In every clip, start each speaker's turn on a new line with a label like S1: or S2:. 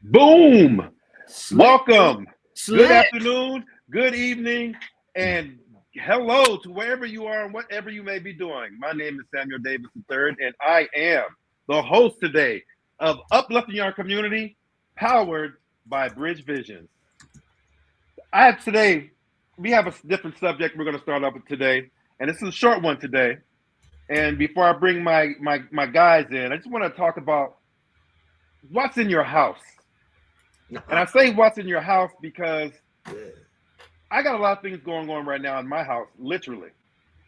S1: Boom!
S2: Slick,
S1: Welcome. Good
S2: slick.
S1: afternoon, good evening, and hello to wherever you are and whatever you may be doing. My name is Samuel Davis III, and I am the host today of Uplifting Our Community, powered by Bridge Visions. I have today, we have a different subject we're going to start off with today, and this is a short one today. And before I bring my guys in, I just want to talk about what's in your house. And I say what's in your house because I got a lot of things going on right now in my house, literally.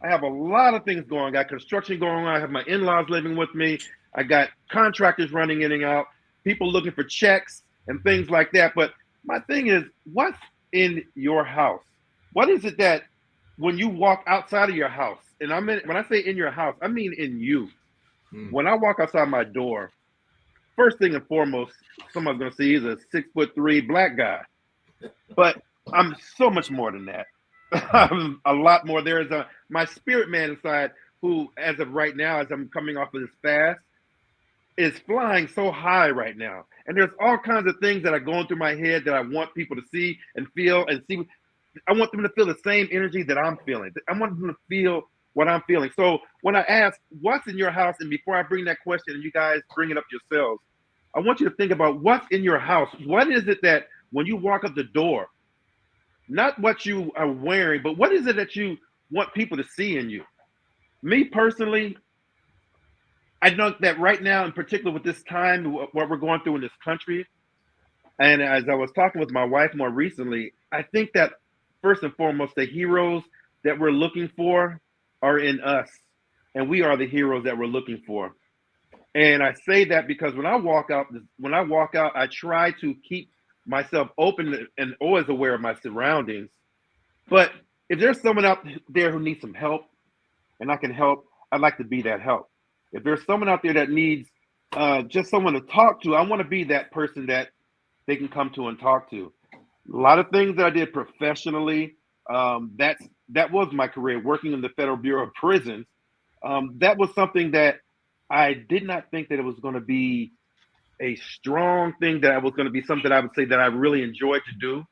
S1: I have a lot of things going. I got construction going on. I have my in-laws living with me. I got contractors running in and out, people looking for checks and things like that. But my thing is, what's in your house? What is it that when you walk outside of your house, and when I say in your house, I mean in you. When I walk outside my door, first thing and foremost, someone's gonna see is a 6'3" black guy. But I'm so much more than that. I'm a lot more. There is my spirit man inside who, as of right now, as I'm coming off of this fast, is flying so high right now. And there's all kinds of things that are going through my head that I want people to see and feel and see. I want them to feel the same energy that I'm feeling. I want them to feel what I'm feeling. So when I ask, what's in your house? And before I bring that question and you guys bring it up yourselves, I want you to think about what's in your house. What is it that when you walk up the door, not what you are wearing, but what is it that you want people to see in you? Me personally, I know that right now, in particular with this time, what we're going through in this country, and as I was talking with my wife more recently, I think that first and foremost, the heroes that we're looking for are in us, and we are the heroes that we're looking for. And I say that because when I walk out, I try to keep myself open and always aware of my surroundings. But if there's someone out there who needs some help and I can help, I'd like to be that help. If there's someone out there that needs just someone to talk to, I want to be that person that they can come to and talk to. A lot of things that I did professionally, that was my career, working in the Federal Bureau of Prisons. That was something that I did not think that it was going to be a strong thing, that was going to be something I would say that I really enjoyed to do.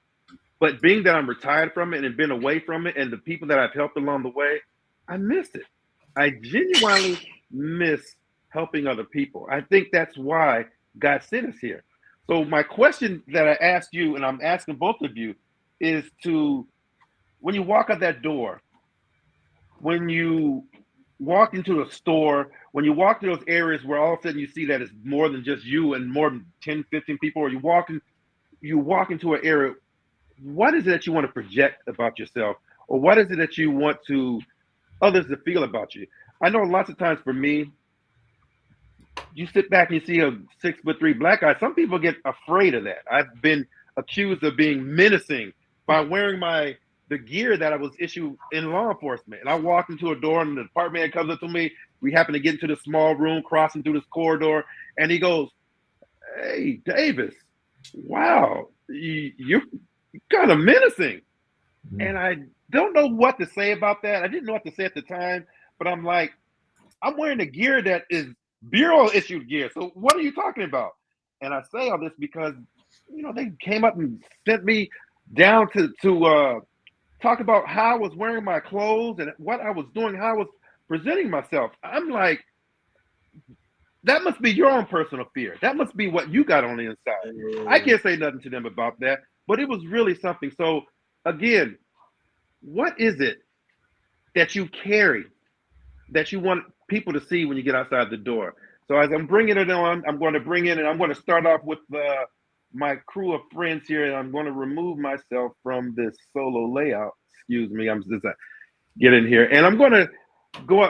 S1: But being that I'm retired from it and been away from it, and the people that I've helped along the way, I miss it. I genuinely miss helping other people. I think that's why God sent us here. So my question that I asked you, and I'm asking both of you, is to when you walk out that door, when you walk into a store, when you walk to those areas where all of a sudden you see that it's more than just you and more than 10, 15 people, or you walk into an area, what is it that you want to project about yourself? Or what is it that you want to others to feel about you? I know lots of times for me, you sit back and you see a 6'3" black guy. Some people get afraid of that. I've been accused of being menacing by wearing the gear that I was issued in law enforcement. And I walked into a door and the department head comes up to me. We happen to get into the small room, crossing through this corridor, and he goes, "Hey, Davis, wow, you're kind of menacing." And I don't know what to say about that. I didn't know what to say at the time, but I'm like, I'm wearing a gear that is bureau issued gear. So what are you talking about? And I say all this because they came up and sent me down to talk about how I was wearing my clothes and what I was doing, how I was presenting myself. I'm like, that must be your own personal fear. That must be what you got on the inside. I can't say nothing to them about that, but it was really something. So again, what is it that you carry that you want people to see when you get outside the door? So as I'm bringing it on, I'm going to bring in, and I'm going to start off with my crew of friends here, and I'm going to remove myself from this solo layout. Excuse me, I'm just get in here, and I'm going to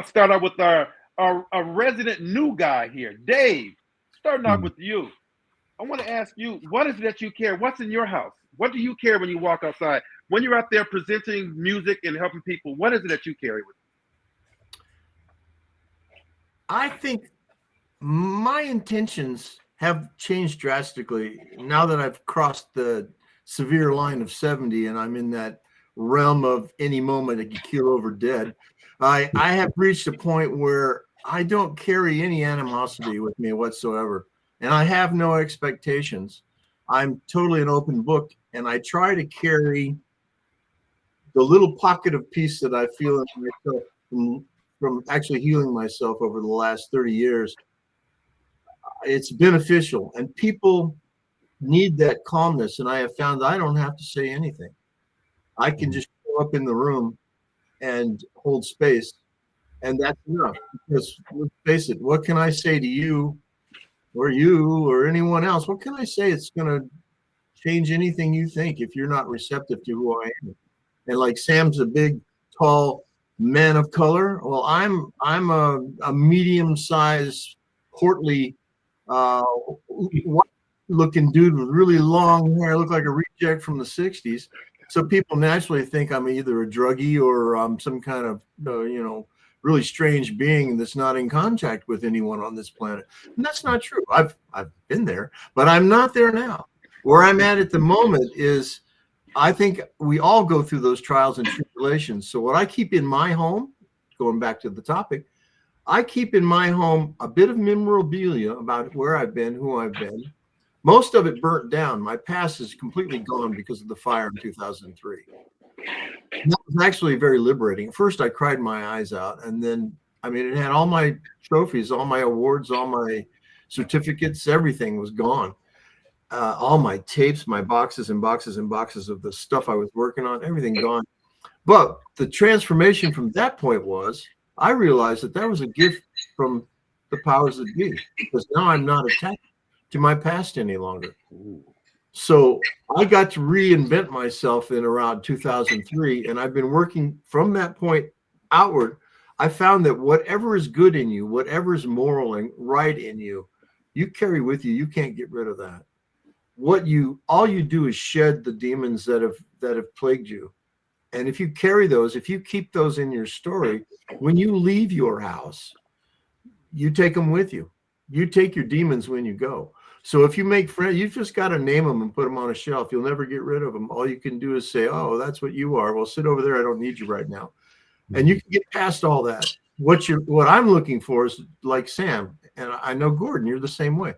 S1: start out with our resident new guy here, Dave. Starting off with you, I want to ask you, what is it that you care? What's in your house? What do you care when you walk outside? When you're out there presenting music and helping people, what is it that you carry with
S2: I think my intentions have changed drastically now that I've crossed the severe line of 70 and I'm in that realm of any moment I could keel over dead. I have reached a point where I don't carry any animosity with me whatsoever, and I have no expectations. I'm totally an open book, and I try to carry the little pocket of peace that I feel in myself from actually healing myself over the last 30 years. It's beneficial, and people need that calmness. And I have found I don't have to say anything. I can just show up in the room and hold space, and that's enough. Because let's face it, what can I say to you or anyone else? What can I say? It's going to change anything you think if you're not receptive to who I am. And like Sam's a big, tall man of color. Well, I'm a medium-sized, portly, looking dude with really long hair. I look like a reject from the 60s. So people naturally think I'm either a druggie or some kind of, really strange being that's not in contact with anyone on this planet. And that's not true. I've been there, but I'm not there now. Where I'm at the moment is I think we all go through those trials and tribulations. So what I keep in my home, going back to the topic, I keep in my home a bit of memorabilia about where I've been, who I've been. Most of it burnt down. My past is completely gone because of the fire in 2003. And that was actually very liberating. First, I cried my eyes out. And then, it had all my trophies, all my awards, all my certificates, everything was gone. All my tapes, my boxes and boxes and boxes of the stuff I was working on, everything gone. But the transformation from that point was I realized that was a gift from the powers that be, because now I'm not attached to my past any longer. So I got to reinvent myself in around 2003, and I've been working from that point outward. I found that whatever is good in you, whatever is moral and right in you, you carry with you. You can't get rid of that. All you do is shed the demons that have plagued you. And if you carry those, if you keep those in your story, when you leave your house, you take them with you. You take your demons when you go. So if you make friends, you've just got to name them and put them on a shelf. You'll never get rid of them. All you can do is say, oh, that's what you are. Well, sit over there. I don't need you right now. And you can get past all that. What I'm looking for is like Sam, and I know Gordon, you're the same way.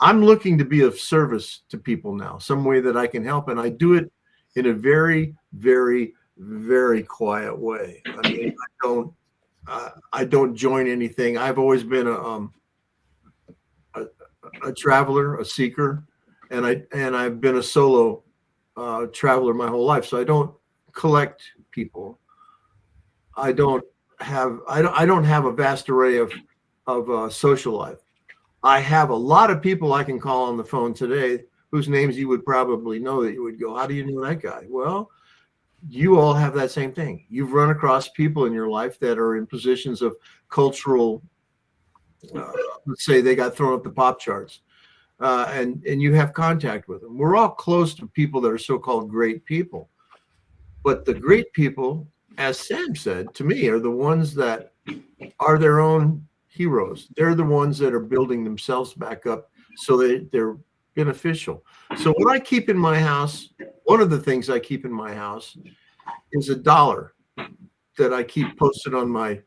S2: I'm looking to be of service to people now, some way that I can help. And I do it in a very, very, very quiet way. I don't join anything. I've always been a traveler, a seeker, and I've been a solo traveler my whole life. So I don't collect people. I don't have a vast array of social life. I have a lot of people I can call on the phone today whose names you would probably know, that you would go, how do you know that guy? Well, you all have that same thing. You've run across people in your life that are in positions of cultural, let's say they got thrown up the pop charts, and you have contact with them. We're all close to people that are so-called great people. But the great people, as Sam said, to me, are the ones that are their own heroes. They're the ones that are building themselves back up so they're beneficial. So what I keep in my house, one of the things I keep in my house is $1 that I keep posted on my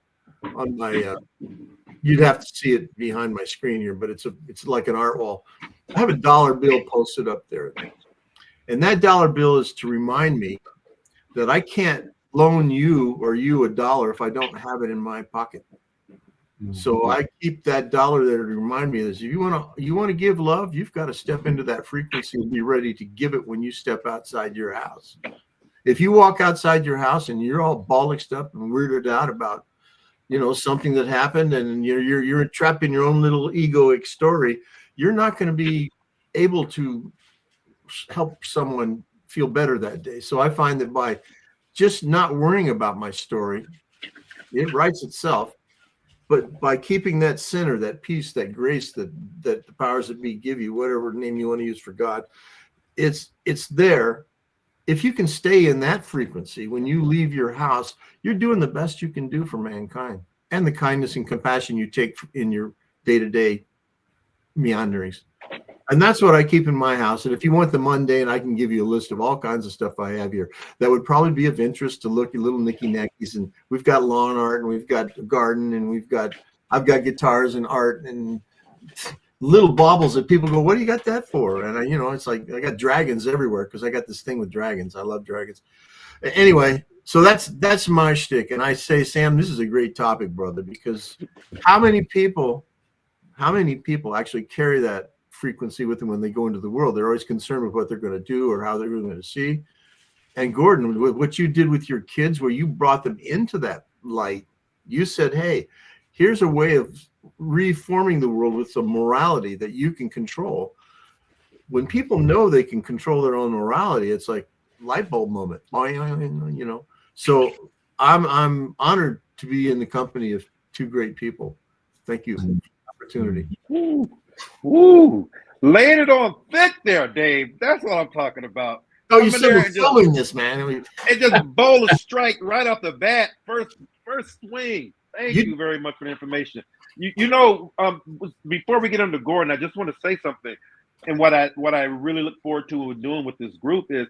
S2: you'd have to see it behind my screen here, but it's like an art wall. I have $1 bill posted up there. And that dollar bill is to remind me that I can't loan you $1 if I don't have it in my pocket. So I keep that $1 there to remind me that if you want to give love, you've got to step into that frequency and be ready to give it when you step outside your house. If you walk outside your house and you're all bollocksed up and weirded out about, something that happened, and you're trapped in your own little egoic story, you're not going to be able to help someone feel better that day. So I find that by just not worrying about my story, it writes itself. But by keeping that center, that peace, that grace, that the powers that be give you, whatever name you want to use for God, it's there. If you can stay in that frequency, when you leave your house, you're doing the best you can do for mankind and the kindness and compassion you take in your day-to-day meanderings. And that's what I keep in my house. And if you want the mundane, I can give you a list of all kinds of stuff I have here that would probably be of interest to look at, little knicky-knackies. And we've got lawn art, and we've got garden, and I've got guitars and art and little baubles that people go, "What do you got that for?" And it's like I got dragons everywhere because I got this thing with dragons. I love dragons. Anyway, so that's my shtick, and I say, Sam, this is a great topic, brother, because how many people actually carry that frequency with them when they go into the world? They're always concerned with what they're going to do or how they're going to see. And Gordon, with what you did with your kids, where you brought them into that light, you said, "Hey, here's a way of reforming the world with some morality that you can control." When people know they can control their own morality, it's like light bulb moment, So I'm honored to be in the company of two great people. Thank you for the opportunity.
S1: Woo. Laying it on thick there, Dave. That's what I'm talking about.
S2: Oh, you said we're filming this, man.
S1: It just bowl a strike right off the bat. First swing. Thank you very much for the information. Before we get into Gordon, I just want to say something. And what I really look forward to doing with this group is,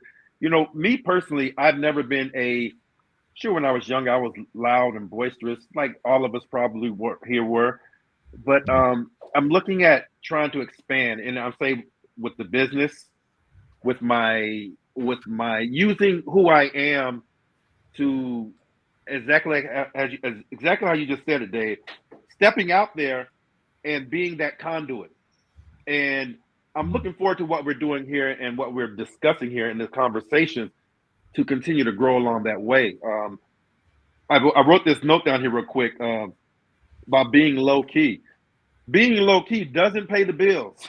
S1: me personally, I've never been when I was young, I was loud and boisterous, like all of us probably were. But I'm looking at trying to expand, and I'm saying with the business, with my using who I am to exactly how you just said it, Dave, stepping out there and being that conduit. And I'm looking forward to what we're doing here and what we're discussing here in this conversation to continue to grow along that way. I wrote this note down here real quick about being low key. Being low key doesn't pay the bills,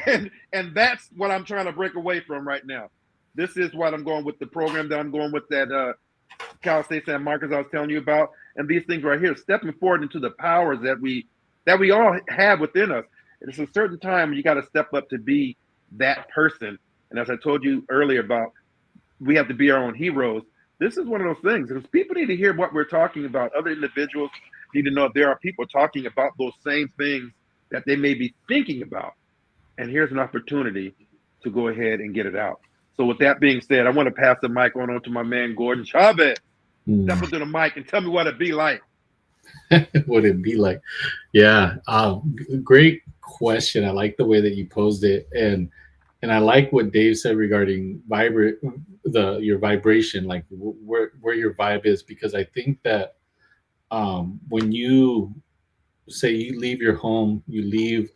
S1: and that's what I'm trying to break away from right now. This is what I'm going with, the program that I'm going with, that Cal State San Marcos I was telling you about, and these things right here, stepping forward into the powers that we all have within us. It's a certain time you got to step up to be that person. And as I told you earlier about, we have to be our own heroes. This is one of those things, because people need to hear what we're talking about. Other individuals need to know if there are people talking about those same things that they may be thinking about. And here's an opportunity to go ahead and get it out. So with that being said, I want to pass the mic on to my man, Gordon Chavez. Step into the mic and tell me what it'd be like.
S3: What it'd be like. Yeah. Great question. I like the way that you posed it. And I like what Dave said regarding your vibration, like where your vibe is, because I think that when you say you leave your home, you leave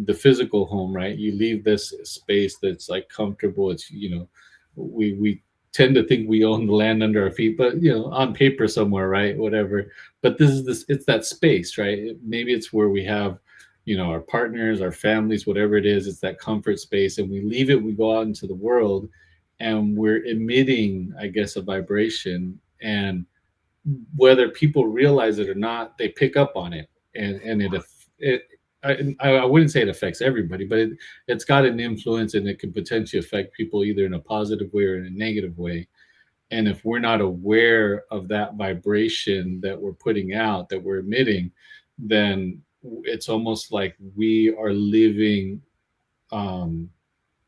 S3: the physical home, right? You leave this space that's like comfortable. It's, we tend to think we own the land under our feet, but on paper somewhere, right? Whatever. But it's that space, right? Maybe it's where we have, our partners, our families, whatever it is, it's that comfort space, and we leave it, we go out into the world, and we're emitting, I guess, a vibration, and whether people realize it or not, they pick up on it, and I wouldn't say it affects everybody, but it's got an influence, and it can potentially affect people either in a positive way or in a negative way. And if we're not aware of that vibration that we're putting out, that we're emitting, then it's almost like we are living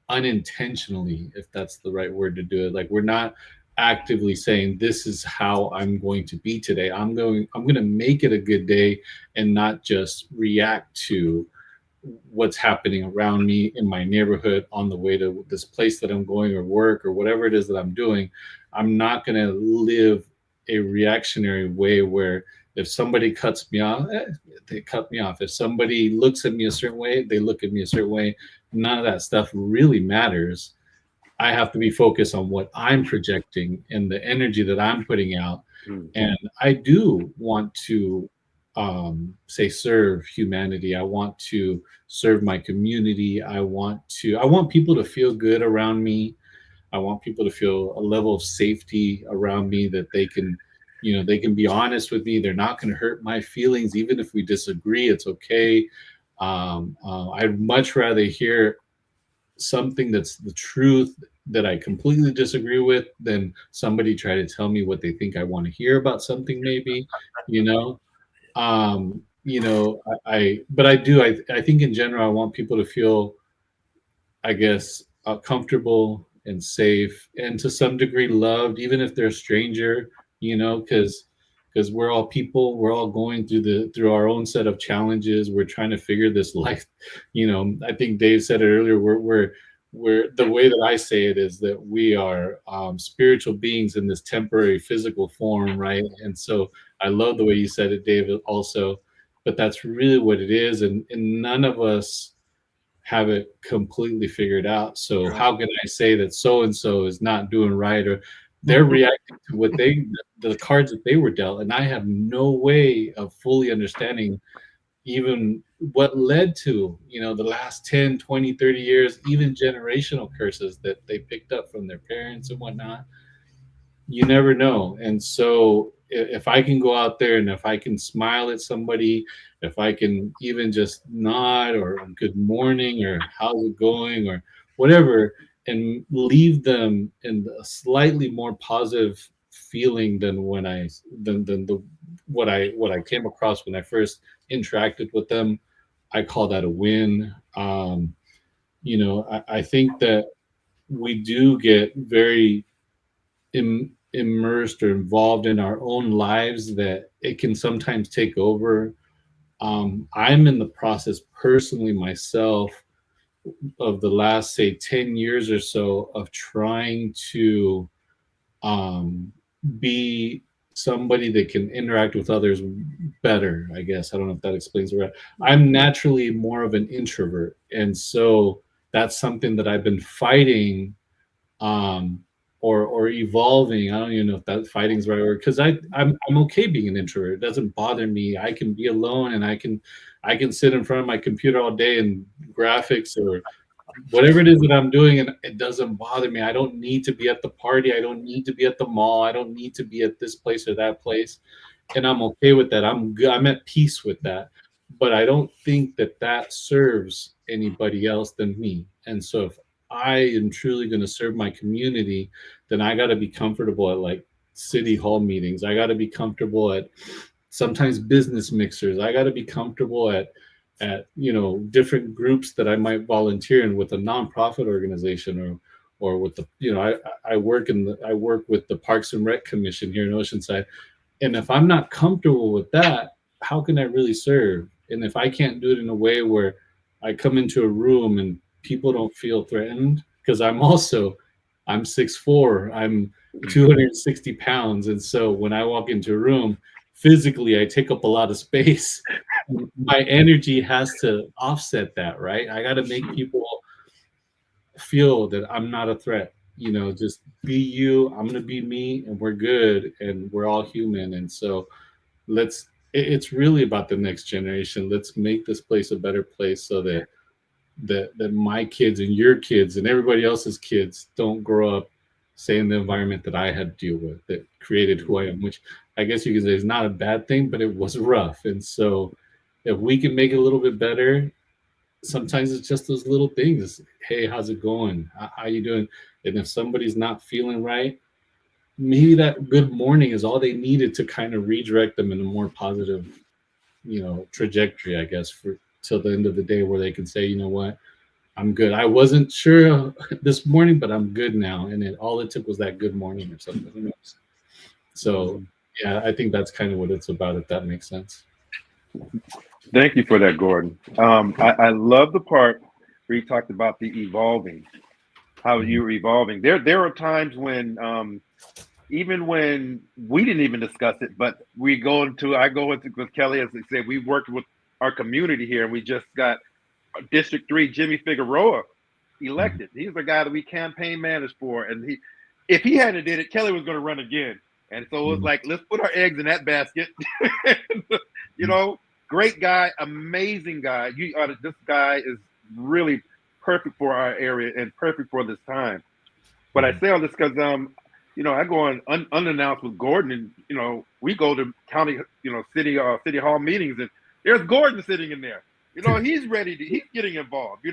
S3: unintentionally, if that's the right word to do it. Like, we're not actively saying, this is how I'm going to be today. I'm going to make it a good day, and not just react to what's happening around me in my neighborhood on the way to this place that I'm going, or work, or whatever it is that I'm doing. I'm not going to live a reactionary way where if somebody cuts me off, they cut me off. If somebody looks at me a certain way, they look at me a certain way. None of that stuff really matters. I have to be focused on what I'm projecting and the energy that I'm putting out. Mm-hmm. And I do want to serve humanity. I want to serve my community. I want people to feel good around me. I want people to feel a level of safety around me, that they can be honest with me. They're not going to hurt my feelings. Even if we disagree, it's okay. I'd much rather hear something that's the truth that I completely disagree with than somebody try to tell me what they think I want to hear about something, maybe, but I think in general, I want people to feel, I guess, comfortable and safe, and to some degree loved, even if they're a stranger, because because we're all people. We're all going through our own set of challenges. We're trying to figure this life. I think Dave said it earlier. We're the way that I say it is that we are spiritual beings in this temporary physical form, right? And so I love the way you said it, David, also. But that's really what it is, and none of us have it completely figured out. So how can I say that so and so is not doing right, or they're reacting to the cards that they were dealt, and I have no way of fully understanding even what led to the last 10, 20, 30 years, even generational curses that they picked up from their parents and whatnot. You never know. And so if I can go out there and if I can smile at somebody, if I can even just nod or good morning or how's it going or whatever, and leave them in a slightly more positive feeling than when what I came across when I first interacted with them, I call that a win. I think that we do get very immersed or involved in our own lives that it can sometimes take over. I'm in the process personally myself of the last, say, 10 years or so of trying to be somebody that can interact with others better, I guess. I don't know if that explains it right. I'm naturally more of an introvert. And so that's something that I've been fighting or evolving. I don't even know if that fighting is the right word, because I'm okay being an introvert. It doesn't bother me. I can be alone and I can sit in front of my computer all day and graphics or whatever it is that I'm doing, and it doesn't bother me. I don't need to be at the party. I don't need to be at the mall. I don't need to be at this place or that place, and I'm okay with that. I'm good. I'm at peace with that. But I don't think that serves anybody else than me. And so if I am truly going to serve my community, then I got to be comfortable at like city hall meetings. I got to be comfortable at sometimes business mixers. I got to be comfortable at different groups that I might volunteer in with a nonprofit organization or with the I work with the Parks and Rec Commission here in Oceanside, and if I'm not comfortable with that, how can I really serve? And if I can't do it in a way where I come into a room and people don't feel threatened, because I'm 6'4", I'm 260 pounds, and so when I walk into a room, physically I take up a lot of space. My energy has to offset that, right? I got to make people feel that I'm not a threat. Just be you. I'm gonna be me, and we're good, and we're all human. And so, it's really about the next generation. Let's make this place a better place so that my kids and your kids and everybody else's kids don't grow up, say, in the environment that I had to deal with that created who I am, which I guess you could say is not a bad thing, but it was rough. And so if we can make it a little bit better, sometimes it's just those little things. Hey, how's it going? How you doing? And if somebody's not feeling right, maybe that good morning is all they needed to kind of redirect them in a more positive, trajectory, I guess, for till the end of the day, where they can say, you know what, I'm good. I wasn't sure this morning, but I'm good now. And all it took was that good morning or something. Who knows? So yeah, I think that's kind of what it's about, if that makes sense.
S1: Thank you for that, Gordon. I love the part where you talked about the evolving, how you were evolving. There are times when, even when we didn't even discuss it, but I go into with Kelly, as I said, we worked with our community here, and we just got District 3 Jimmy Figueroa elected. He's the guy that we campaign managed for, and if he hadn't did it, Kelly was going to run again. And so it was like, let's put our eggs in that basket. Great guy, amazing guy. This guy is really perfect for our area and perfect for this time. But I say all this because I go on unannounced with Gordon, and we go to county, city hall meetings, and there's Gordon sitting in there. He's ready he's getting involved.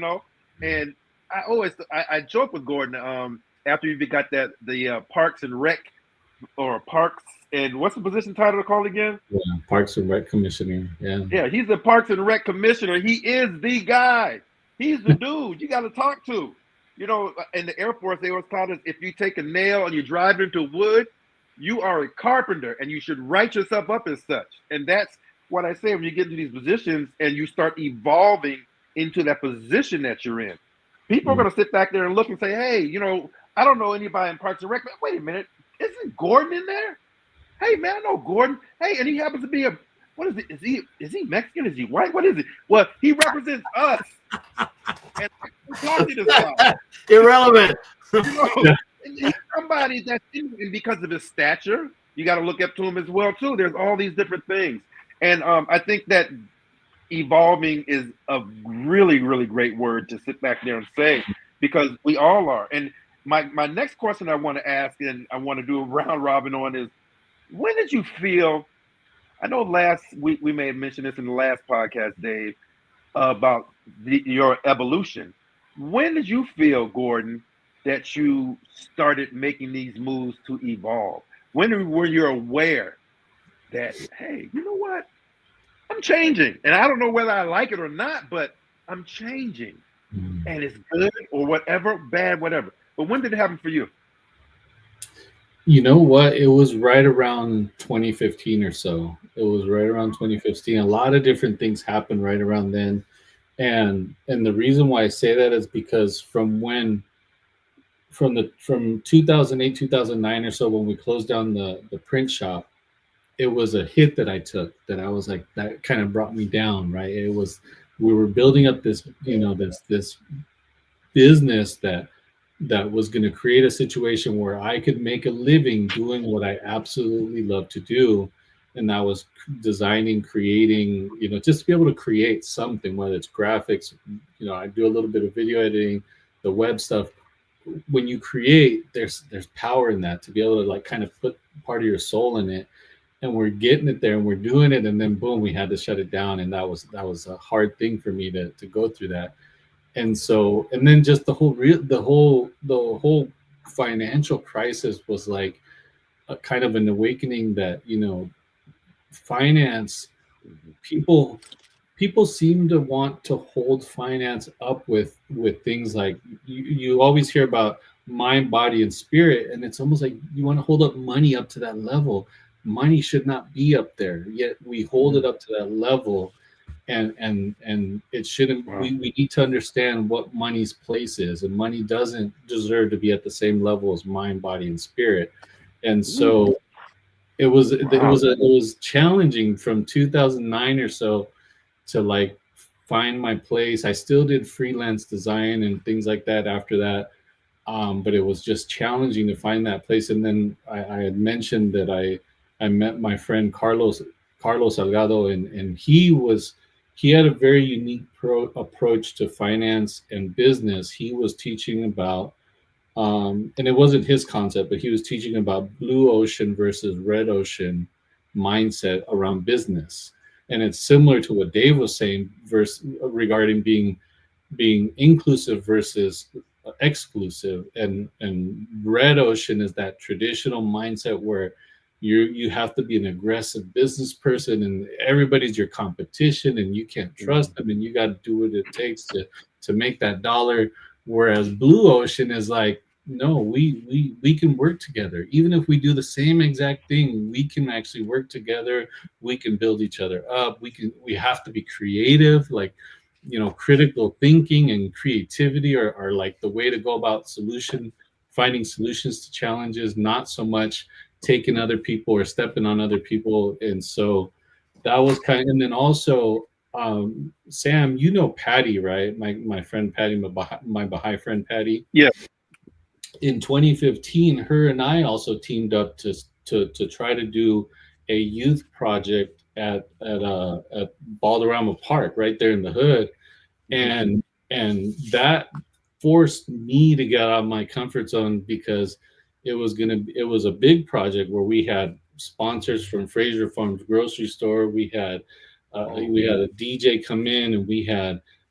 S1: And I joke with Gordon after you got the Parks and Rec, or Parks and what's the position title called again?
S3: Yeah, Parks and Rec Commissioner.
S1: Yeah, he's the Parks and Rec Commissioner. He is the guy. He's the dude you got to talk to. In the Air Force, they always taught us, if you take a nail and you drive into wood, you are a carpenter and you should write yourself up as such. And that's what I say when you get into these positions and you start evolving into that position that you're in. People are going to sit back there and look and say, hey, I don't know anybody in Parks and Rec. Wait a minute. Isn't Gordon in there? Hey, man, I know Gordon. Hey, and he happens to be what is it? Is he Mexican? Is he white? What is it? Well, he represents us. And talk to this guy.
S2: Irrelevant.
S1: He's somebody that's in because of his stature. You got to look up to him as well, too. There's all these different things. And I think that evolving is a really, really great word to sit back there and say, because we all are. And my next question I want to ask, and I want to do a round robin on, is when did you feel, I know last week we may have mentioned this in the last podcast, Dave, about your evolution. When did you feel, Gordon, that you started making these moves to evolve? When were you aware that, hey, you know what? I'm changing. And I don't know whether I like it or not, but I'm changing. And it's good or whatever, bad, whatever. But when did it happen for you?
S3: You know what? It was right around 2015 or so. It was right around 2015. A lot of different things happened right around then. And the reason why I say that is because from 2008, 2009 or so, when we closed down the print shop, it was a hit that I took that I was like, that kind of brought me down, right? We were building up this, this business that was going to create a situation where I could make a living doing what I absolutely love to do. And that was designing, creating, just to be able to create something, whether it's graphics, I do a little bit of video editing, the web stuff. When you create, there's power in that, to be able to like kind of put part of your soul in it. And we're getting it there and we're doing it. And then boom, we had to shut it down. And that was a hard thing for me to go through that. And so, and then just the whole financial crisis was like a kind of an awakening that, finance, people seem to want to hold finance up with things like you always hear about mind, body, and spirit. And it's almost like you want to hold up money up to that level. Money should not be up there, yet we hold it up to that level. And it shouldn't. Wow. We need to understand what money's place is, and money doesn't deserve to be at the same level as mind, body, and spirit. And so it was challenging from 2009 or so to like find my place. I still did freelance design and things like that after that, but it was just challenging to find that place. And then I had mentioned that I met my friend Carlos Salgado, and he had a very unique approach to finance and business. He was teaching about, and it wasn't his concept, but he was teaching about blue ocean versus red ocean mindset around business. And it's similar to what Dave was saying regarding being inclusive versus exclusive. And red ocean is that traditional mindset where you have to be an aggressive business person and everybody's your competition and you can't trust them and you got to do what it takes to make that dollar. Whereas blue ocean is like, no, we can work together. Even if we do the same exact thing, we can actually work together. We can build each other up. We have to be creative, like, critical thinking and creativity are like the way to go about finding solutions to challenges, not so much taking other people or stepping on other people. And so that was and then also, Sam, Patty, right? My friend Patty, my Baha'i friend Patty.
S1: Yeah.
S3: In 2015, her and I also teamed up to try to do a youth project at Balderrama Park, right there in the hood, and that forced me to get out of my comfort zone because it was a big project where we had sponsors from Fraser Farms grocery store. We had a DJ come in, and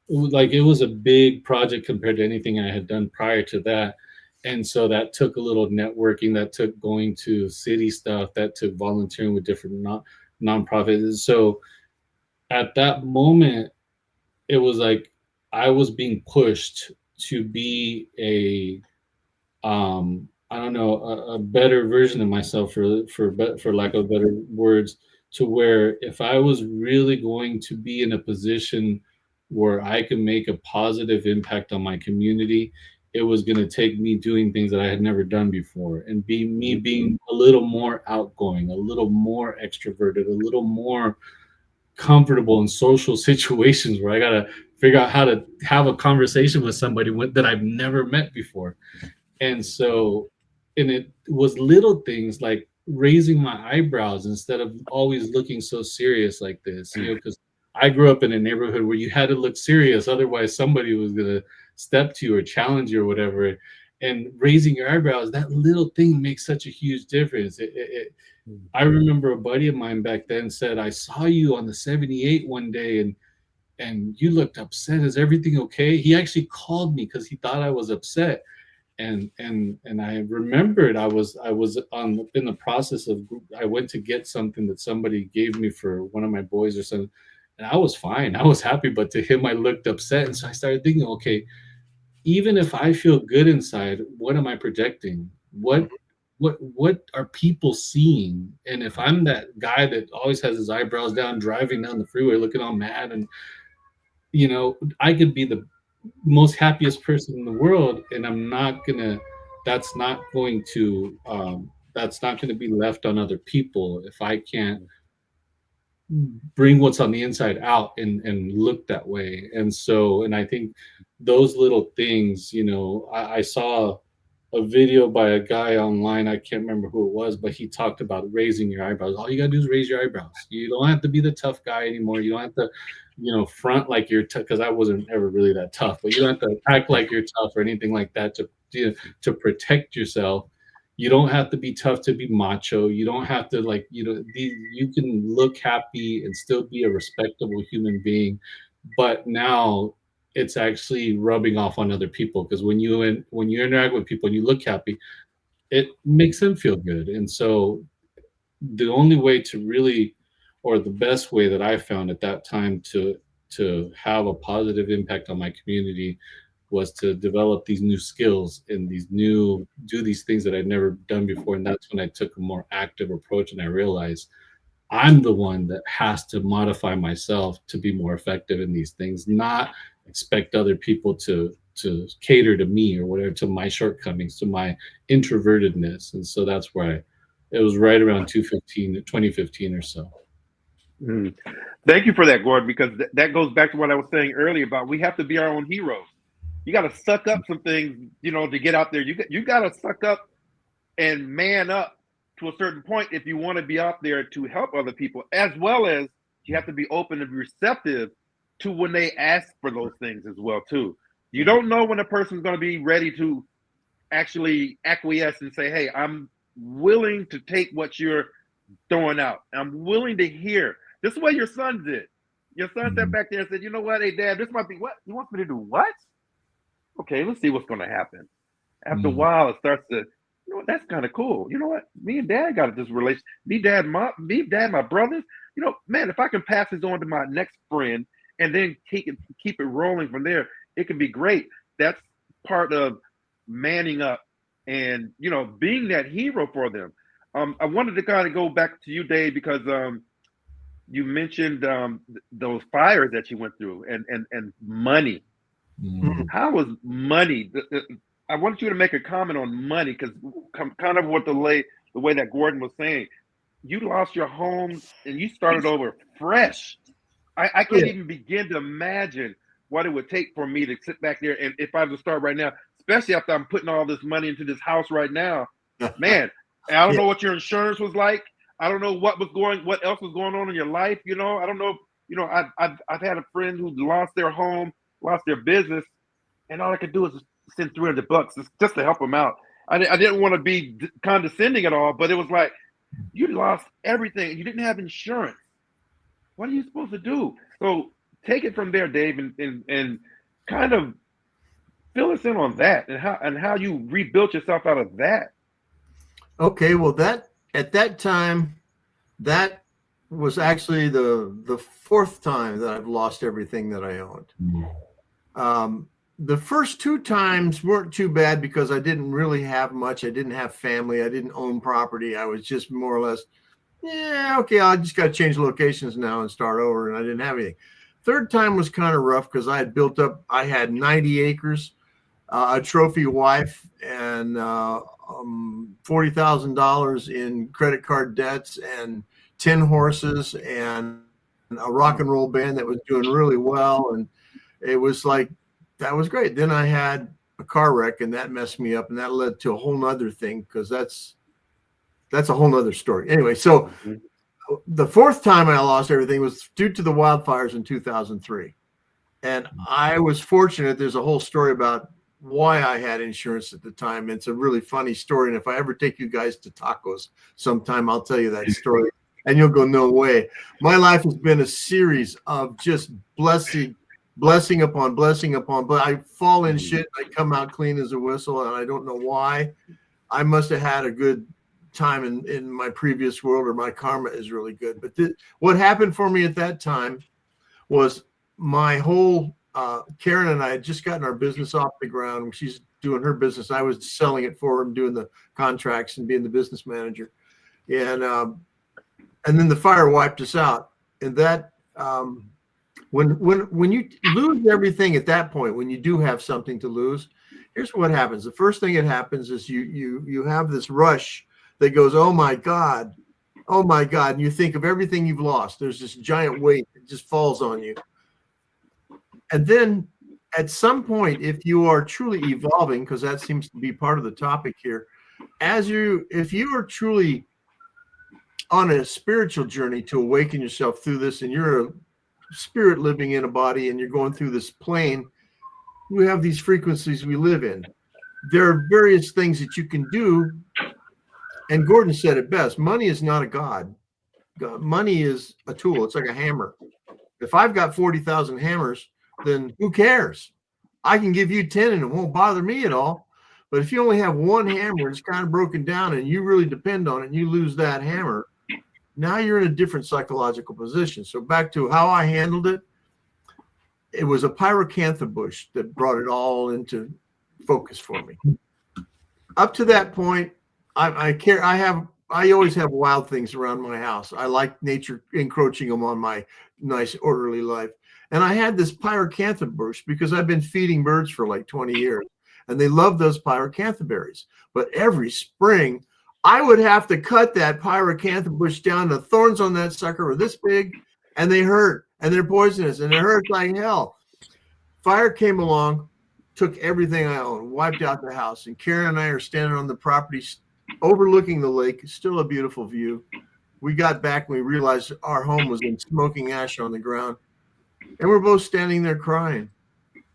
S3: it was a big project compared to anything I had done prior to that. And so that took a little networking, that took going to city stuff, that took volunteering with different nonprofits. So at that moment, it was like I was being pushed to be I don't know, a better version of myself, for lack of better words, to where if I was really going to be in a position where I could make a positive impact on my community, it was going to take me doing things that I had never done before, and be me being a little more outgoing, a little more extroverted, a little more comfortable in social situations where I gotta figure out how to have a conversation with somebody that I've never met before. And so, and it was little things like raising my eyebrows instead of always looking so serious like this, because I grew up in a neighborhood where you had to look serious, otherwise somebody was gonna step to you or challenge you or whatever. And raising your eyebrows, that little thing makes such a huge difference. I remember a buddy of mine back then said, "I saw you on the 78 one day, and you looked upset. Is everything okay?" He actually called me because he thought I was upset, and I remembered I was on in the process of, I went to get something that somebody gave me for one of my boys or something, and I was fine. I was happy, but to him I looked upset, and so I started thinking, okay, even if I feel good inside, what am I projecting? What are people seeing? And if I'm that guy that always has his eyebrows down, driving down the freeway looking all mad, and I could be the most happiest person in the world, and I'm not gonna that's not going to be left on other people if I can't bring what's on the inside out and look that way. And so, and I think those little things, I saw a video by a guy online. I can't remember who it was, but he talked about raising your eyebrows. All you gotta do is raise your eyebrows. You don't have to be the tough guy anymore. You don't have to, front like you're tough, because I wasn't ever really that tough. But you don't have to act like you're tough or anything like that to protect yourself. You don't have to be tough to be macho. You don't have to, like, you can look happy and still be a respectable human being. But now it's actually rubbing off on other people, because when you interact with people and you look happy, it makes them feel good. And so the only way to really, or the best way that I found at that time to have a positive impact on my community, was to develop these new skills and do these things that I'd never done before. And that's when I took a more active approach, and I realized I'm the one that has to modify myself to be more effective in these things, not expect other people to cater to me or whatever, to my shortcomings, to my introvertedness. And so that's where it was right around 2015 or so.
S1: Mm. Thank you for that, Gordon, because that goes back to what I was saying earlier about we have to be our own heroes. You got to suck up some things, to get out there. You got to suck up and man up to a certain point if you want to be out there to help other people, as well as you have to be open and receptive to when they ask for those things as well too. You don't know when a person's going to be ready to actually acquiesce and say, "Hey, I'm willing to take what you're throwing out. I'm willing to hear." This is what your son did. Your son sat back there and said, "You know what, hey dad, this might be what you want me to do. What? Okay, let's see what's going to happen." After a while, it starts to, that's kind of cool. You know what? Me and dad got this relation. Me, dad, my brothers. Man, if I can pass this on to my next friend and then keep it rolling from there, it can be great. That's part of manning up and being that hero for them. I wanted to kind of go back to you, Dave, because you mentioned those fires that you went through and money. How was money? I want you to make a comment on money, because kind of what the way that Gordon was saying, you lost your home and you started over fresh. I can't even begin to imagine what it would take for me to sit back there, and if I was to start right now, especially after I'm putting all this money into this house right now, man, I don't know what your insurance was like. I don't know what else was going on in your life. I don't know. I've had a friend who lost their home, lost their business, and all I could do is send $300 just to help them out. I didn't want to be condescending at all, but it was like, you lost everything. You didn't have insurance. What are you supposed to do? So take it from there, Dave, and kind of fill us in on that and how you rebuilt yourself out of that.
S2: Okay, well, at that time, that was actually the fourth time that I've lost everything that I owned. the first 2 times weren't too bad because I didn't really have much. I didn't have family. I didn't own property. I was just more or less, yeah, okay, I just got to change locations now and start over. And I didn't have anything. Third time was kind of rough because I had built up, I had 90 acres, a trophy wife, and $40,000 in credit card debts, and 10 horses, and a rock and roll band that was doing really well. And it was like, that was great. Then I had a car wreck, and that messed me up, and that led to a whole nother thing, because that's a whole nother story. Anyway, so the fourth time I lost everything was due to the wildfires in 2003. And I was fortunate. There's a whole story about why I had insurance at the time. It's a really funny story. And if I ever take you guys to tacos sometime, I'll tell you that story and you'll go, no way. My life has been a series of just blessing upon blessing upon, but I fall in shit. I come out clean as a whistle, and I don't know why. I must have had a good time in my previous world, or my karma is really good. But what happened for me at that time was my whole Karen and I had just gotten our business off the ground. She's doing her business. I was selling it for her and doing the contracts and being the business manager. And then the fire wiped us out. And that when you lose everything at that point, when you do have something to lose, here's what happens. The first thing that happens is you have this rush that goes, oh my God. And you think of everything you've lost. There's this giant weight that just falls on you. And then at some point, if you are truly evolving, because that seems to be part of the topic here, if you are truly on a spiritual journey to awaken yourself through this, and you're a spirit living in a body, and you're going through this plane, we have these frequencies we live in. There are various things that you can do. And Gordon said it best. Money is not a god. Money is a tool. It's like a hammer. If I've got 40,000 hammers, then who cares? I can give you 10 and it won't bother me at all. But if you only have one hammer, it's kind of broken down, and you really depend on it, and you lose that hammer, now you're in a different psychological position. So back to how I handled it, it was a pyracantha bush that brought it all into focus for me. Up to that point, I always have wild things around my house. I like nature encroaching on my nice orderly life. And I had this pyracantha bush because I've been feeding birds for like 20 years, and they love those pyracantha berries. But every spring, I would have to cut that pyracantha bush down. The thorns on that sucker were this big, and they hurt, and they're poisonous, and it hurts like hell. Fire came along, took everything I owned, wiped out the house. And Karen and I are standing on the property overlooking the lake. Still a beautiful view. We got back and we realized our home was in smoking ash on the ground. And we're both standing there crying.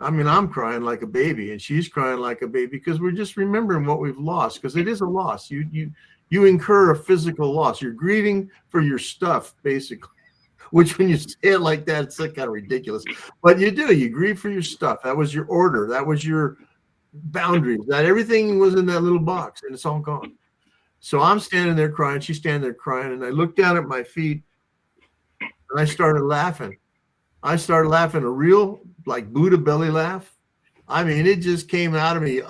S2: I mean, I'm crying like a baby, and she's crying like a baby, because we're just remembering what we've lost, because it is a loss. You incur a physical loss. You're grieving for your stuff, basically, which when you say it like that, it's like kind of ridiculous. But you do. You grieve for your stuff. That was your order. That was your boundaries. That everything was in that little box, and it's all gone. So I'm standing there crying. She's standing there crying. And I looked down at my feet, and I started laughing. A real, like, Buddha belly laugh. I mean, it just came out of me,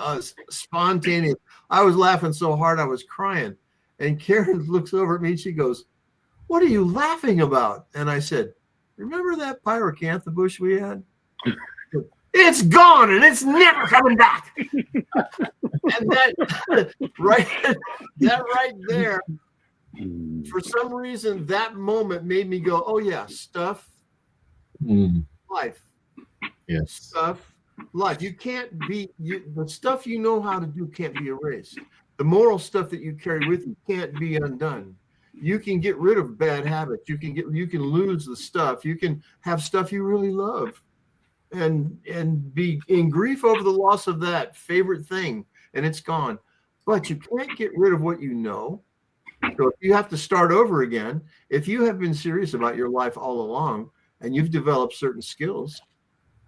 S2: spontaneous. I was laughing so hard I was crying. And Karen looks over at me and she goes, "What are you laughing about?" And I said, "Remember that pyracantha bush we had? It's gone and it's never coming back." And that right there, for some reason, that moment made me go, "Oh yeah, stuff, life,
S3: yes,
S2: stuff, life. You can't be the stuff you know how to do can't be erased. The moral stuff that you carry with you can't be undone. You can get rid of bad habits. You can lose the stuff. You can have stuff you really love, and be in grief over the loss of that favorite thing, and it's gone. But you can't get rid of what you know. So if you have to start over again, if you have been serious about your life all along and you've developed certain skills,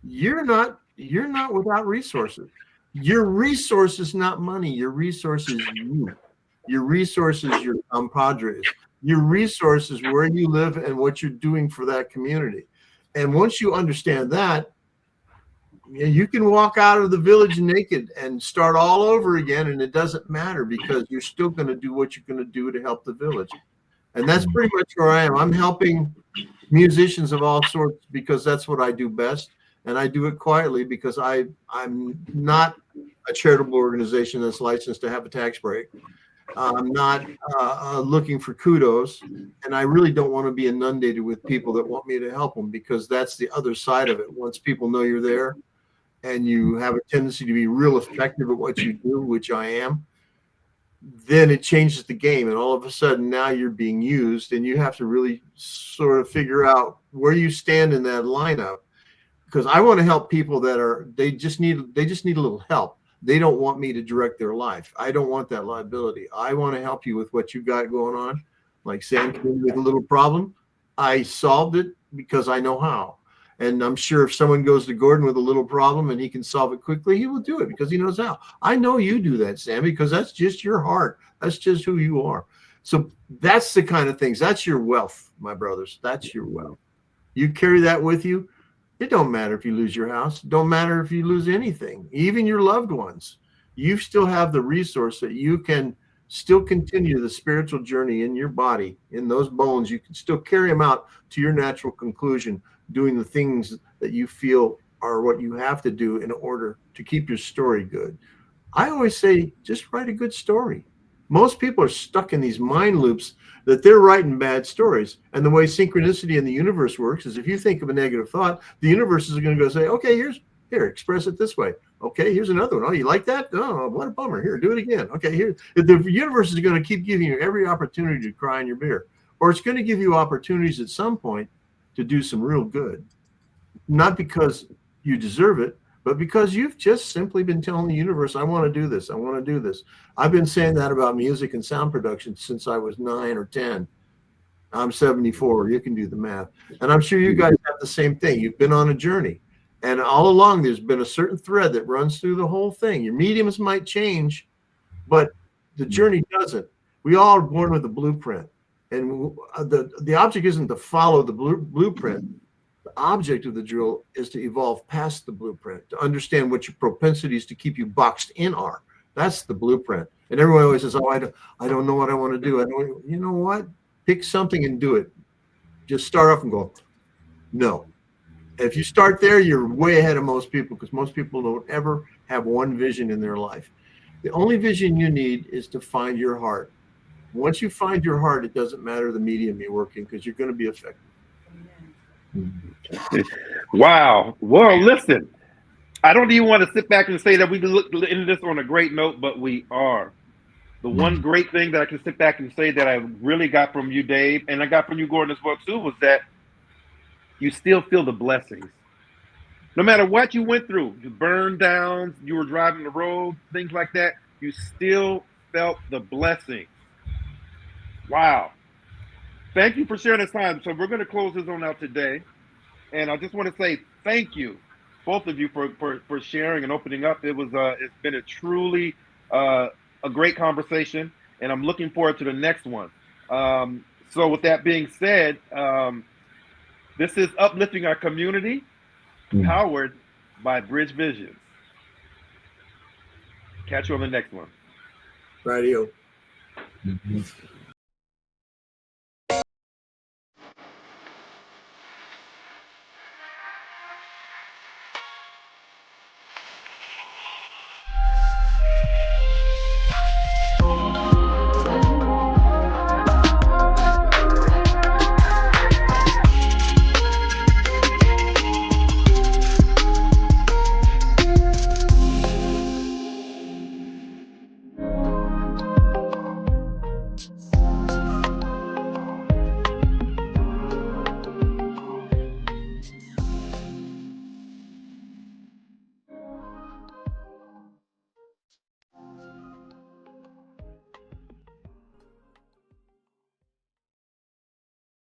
S2: you're not without resources. Your resource is not money. Your resource is you. Your resource is your compadres. Your resource is where you live and what you're doing for that community. And once you understand that, you can walk out of the village naked and start all over again, and it doesn't matter because you're still going to do what you're going to do to help the village. And that's pretty much where I am. I'm helping musicians of all sorts because that's what I do best. And I do it quietly because I'm not a charitable organization that's licensed to have a tax break. I'm not looking for kudos, and I really don't want to be inundated with people that want me to help them, because that's the other side of it. Once people know you're there and you have a tendency to be real effective at what you do, which I am, then it changes the game, and all of a sudden now you're being used, and you have to really sort of figure out where you stand in that lineup. Because I want to help people that they just need a little help. They don't want me to direct their life. I don't want that liability. I want to help you with what you got going on. Like Sam came in with a little problem, I solved it because I know how. And I'm sure if someone goes to Gordon with a little problem and he can solve it quickly, he will do it because he knows how. I know you do that, Sam, because that's just your heart. That's just who you are. So that's the kind of things. That's your wealth, my brothers. That's your wealth. You carry that with you. It don't matter if you lose your house. It don't matter if you lose anything, even your loved ones. You still have the resource that you can still continue the spiritual journey in your body, in those bones. You can still carry them out to your natural conclusion, doing the things that you feel are what you have to do in order to keep your story good. I always say, just write a good story. Most people are stuck in these mind loops that they're writing bad stories. And the way synchronicity in the universe works is if you think of a negative thought, the universe is going to go say, okay, here, express it this way. Okay, here's another one. Oh, you like that? Oh, what a bummer. Here, do it again. Okay, here. The universe is going to keep giving you every opportunity to cry in your beer. Or it's going to give you opportunities at some point to do some real good. Not because you deserve it, but because you've just simply been telling the universe, I want to do this. I want to do this. I've been saying that about music and sound production since I was 9 or 10. I'm 74. You can do the math. And I'm sure you guys have the same thing. You've been on a journey. And all along, there's been a certain thread that runs through the whole thing. Your mediums might change, but the journey doesn't. We all are born with a blueprint. And the object isn't to follow the blueprint. The object of the drill is to evolve past the blueprint, to understand what your propensities to keep you boxed in are. That's the blueprint. And everyone always says, oh, I don't know what I want to do. You know what? Pick something and do it. Just start off and go, no. And if you start there, you're way ahead of most people, because most people don't ever have one vision in their life. The only vision you need is to find your heart. Once you find your heart, it doesn't matter the medium you work in, because you're going to be effective.
S1: Wow. Well, listen, I don't even want to sit back and say that we end this on a great note, but we are. The one great thing that I can sit back and say that I really got from you, Dave, and I got from you, Gordon, as well, too, was that you still feel the blessings. No matter what you went through, the burn downs, you were driving the road, things like that, you still felt the blessings. Wow. Thank you for sharing this time. So we're going to close this on out today. And I just want to say thank you, both of you, for sharing and opening up. It's been a truly a great conversation, and I'm looking forward to the next one. So with that being said, this is Uplifting Our Community, powered by Bridge Visions. Catch you on the next one.
S2: Radio.
S3: Mm-hmm.